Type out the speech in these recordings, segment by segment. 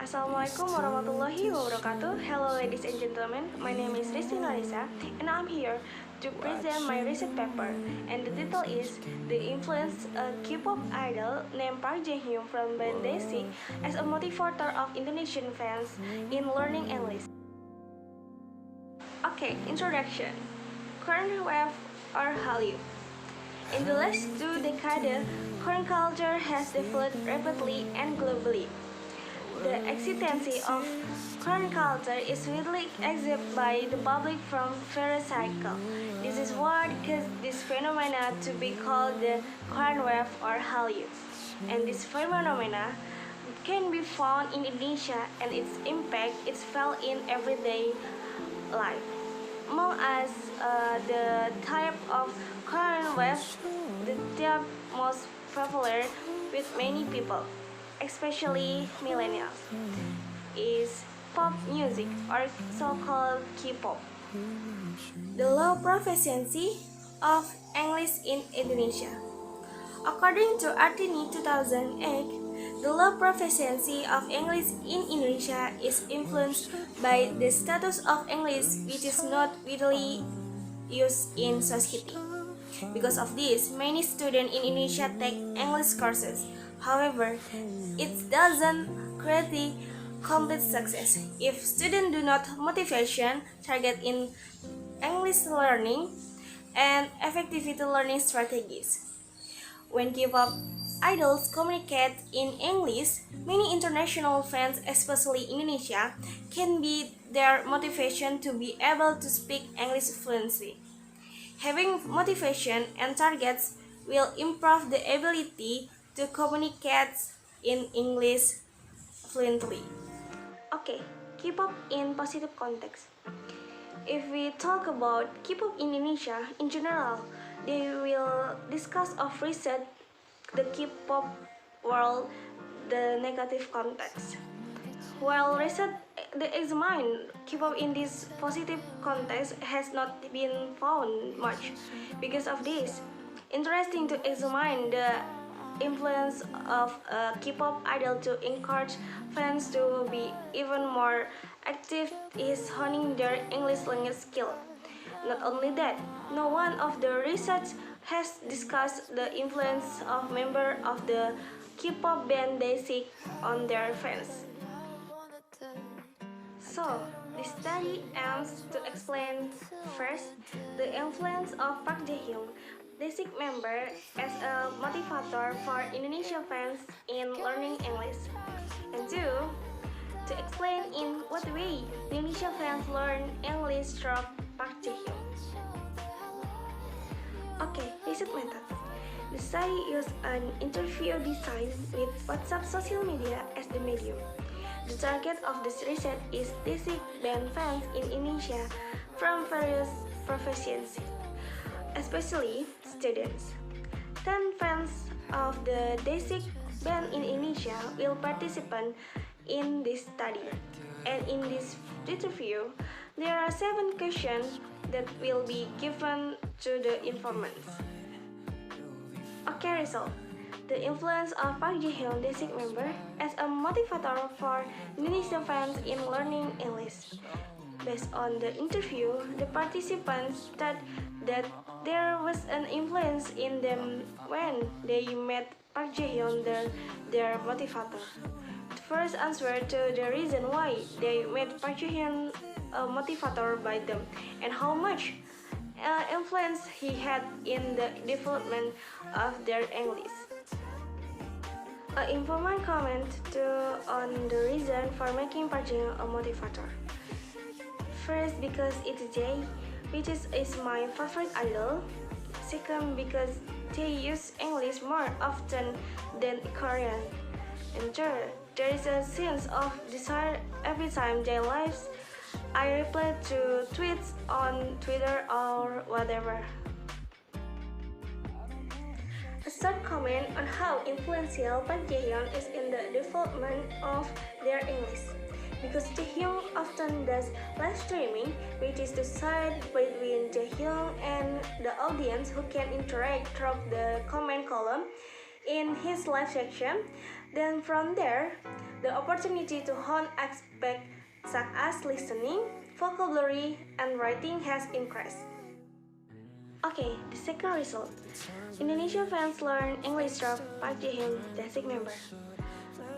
Assalamualaikum warahmatullahi wabarakatuh. Hello ladies and gentlemen, my name is Lisa and I'm here to present my research paper, and the title is The Influence a K-pop idol named Park Jaehyung from band Day6 as a motivator of Indonesian fans in learning English. Okay, introduction. Current wave or Hallyu. In the last 2 decades, Korean culture has developed rapidly and globally. The existence of Korean culture is widely accepted by the public from various cycles. This is what caused this phenomena to be called the Korean wave or Hallyu. And this phenomena can be found in Indonesia, and its impact is felt in everyday life. Among us, the type of Korean wave, the type most popular with many people, especially millennials, is pop music or so-called K-pop. The low proficiency of English in Indonesia. According to Artini 2008, the low proficiency of English in Indonesia is influenced by the status of English, which is not widely used in society. Because of this, many students in Indonesia take English courses. However, it doesn't create complete success if students do not motivation, target in English learning, and effective learning strategies. When K-pop idols communicate in English, many international fans, especially Indonesia, can be their motivation to be able to speak English fluently. Having motivation and targets will improve the ability to communicate in English fluently. Okay, K-pop in positive context. If we talk about K-pop in Indonesia in general, they will discuss of research the K-pop world, the negative context. While research the examine K-pop in this positive context has not been found much. Because of this, interesting to examine the influence of a K-pop idol to encourage fans to be even more active is honing their English language skill. Not only that, no one of the research has discussed the influence of members of the K-pop band Day6 on their fans. So, this study aims to explain first the influence of Park Jaehyung, Day6 member, as a motivator for Indonesian fans in learning English, and two, to explain in what way Indonesian fans learn English through Park Jaehyung. Okay, research method. The study used an interview design with WhatsApp social media as the medium. The target of this research is Day6 band fans in Indonesia from various professions, especially students. 10 fans of the Day6 band in Indonesia will participate in this study, and in this interview, there are 7 questions that will be given to the informants. Okay, result. The influence of Park Jaehyung, Day6 member, as a motivator for Indonesian fans in learning English. Based on the interview, the participants said that there was an influence in them when they met Park Jaehyung, their motivator. The first answer to the reason why they met Park Jaehyung, a motivator by them, and how much influence he had in the development of their English. An informant comment on the reason for making Park Jaehyung a motivator. First, because it's Jae, which is my favorite idol. Second, because they use English more often than Korean. And third, there is a sense of desire every time they lives. I reply to tweets on Twitter or whatever. A short comment on how influential Park Jaehyung is in the development of their English. Because Jaehyung often does live streaming, which is the side between Jaehyung and the audience who can interact through the comment column in his live section. Then from there, the opportunity to hone aspects such as listening, vocabulary, and writing has increased. Okay, the second result. Indonesian fans learn English from Park Jaehyung, Day6 member.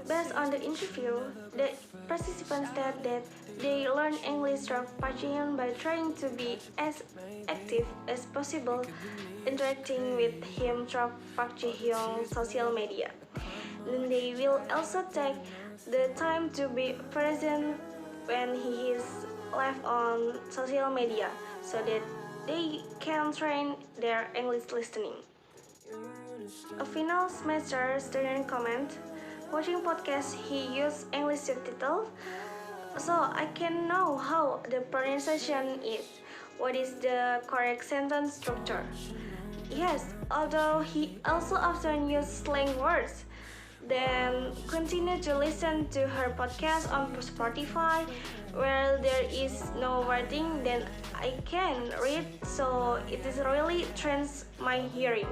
Based on the interview, the participants said that they learn English from Park Jaehyung by trying to be as active as possible, interacting with him through Park Jaehyung's social media. Then they will also take the time to be present when he is live on social media so that they can train their English listening. A final semester student comment, watching podcast he used English subtitle so I can know how the pronunciation is. What is the correct sentence structure? Yes, although he also often used slang words. Then continue to listen to her podcast on Spotify where there is no wording then I can read so it is really trains my hearing.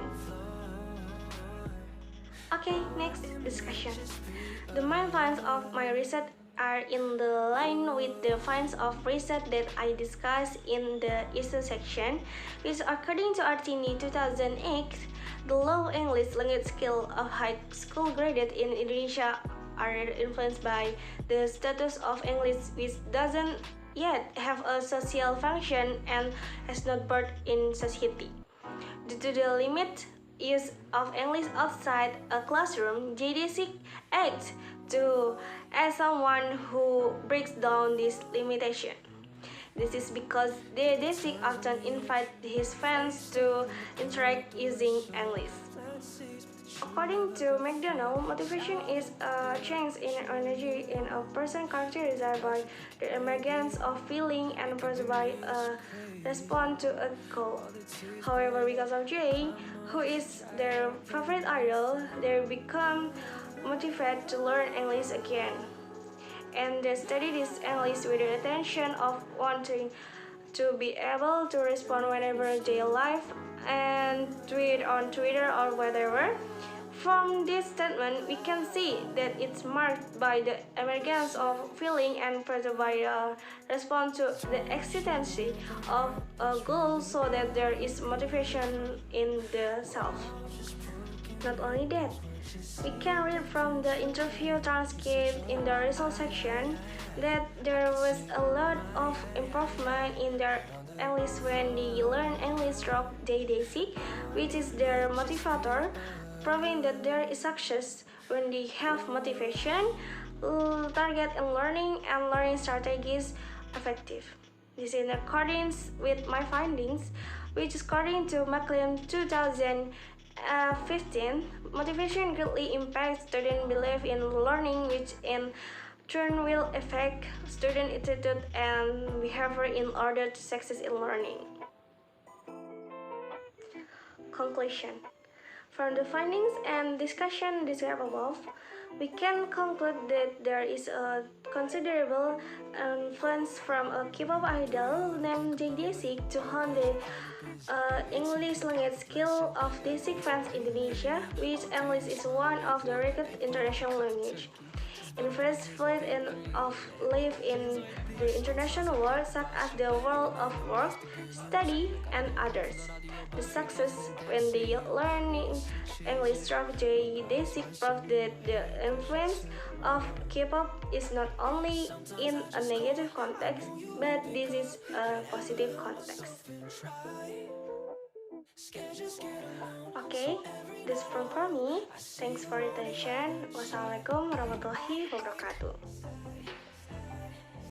Okay, next discussion. The main finds of my research are in the line with the finds of research that I discussed in the issue section, which according to Artini 2008, the low English language skill of high school graduates in Indonesia are influenced by the status of English, which doesn't yet have a social function and has not birth in society. Due to the limit use of English outside a classroom, Jae Day6 acts to as someone who breaks down this limitation. This is because Jae Day6 often invites his fans to interact using English. According to McDonald, motivation is a change in energy in a person characterized by the emergence of feeling and produced by a response to a goal. However, because of Jae, who is their favorite idol, they become motivated to learn English again. And they study this English with the intention of wanting to be able to respond whenever they live and tweet on Twitter or whatever. From this statement, we can see that it's marked by the emergence of feeling and produced by a response to the exigency of a goal so that there is motivation in the self. Not only that, we can read from the interview transcript in the result section that there was a lot of improvement in their English when they learn English through Jae Day6, which is their motivator, proving that there is success when they have motivation, target in learning, and learning strategies effective. This is in accordance with my findings, which according to McLean 2015, motivation greatly impacts student belief in learning, which in turn will affect student attitude and behavior in order to succeed in learning. Conclusion. From the findings and discussion described above, we can conclude that there is a considerable influence from a K-pop idol named Jae Day6 to hone the English language skill of Day6 fans in Indonesia, which English is one of the recognized international language. In first field of live in the international world such as the world of work, study, and others. The success when they learning English through Jae Day6 proves that the influence of K-pop is not only in a negative context, but this is a positive context. Okay, that's from for me. Thanks for your attention. Wassalamualaikum warahmatullahi wabarakatuh.